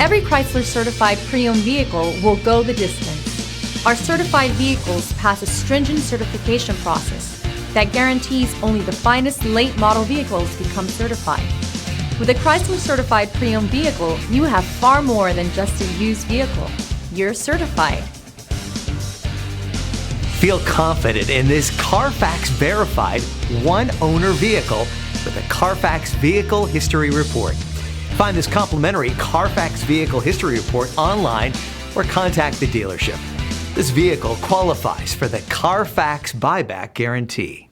Every Chrysler certified pre-owned vehicle will go the distance. Our certified vehicles pass a stringent certification process that guarantees only the finest late model vehicles become certified. With a Chrysler certified pre-owned vehicle, you have far more than just a used vehicle. You're certified. Feel confident in this CARFAX verified one-owner vehicle with a CARFAX Vehicle History Report. Find this complimentary CARFAX Vehicle History Report online or contact the dealership. This vehicle qualifies for the CARFAX buyback guarantee.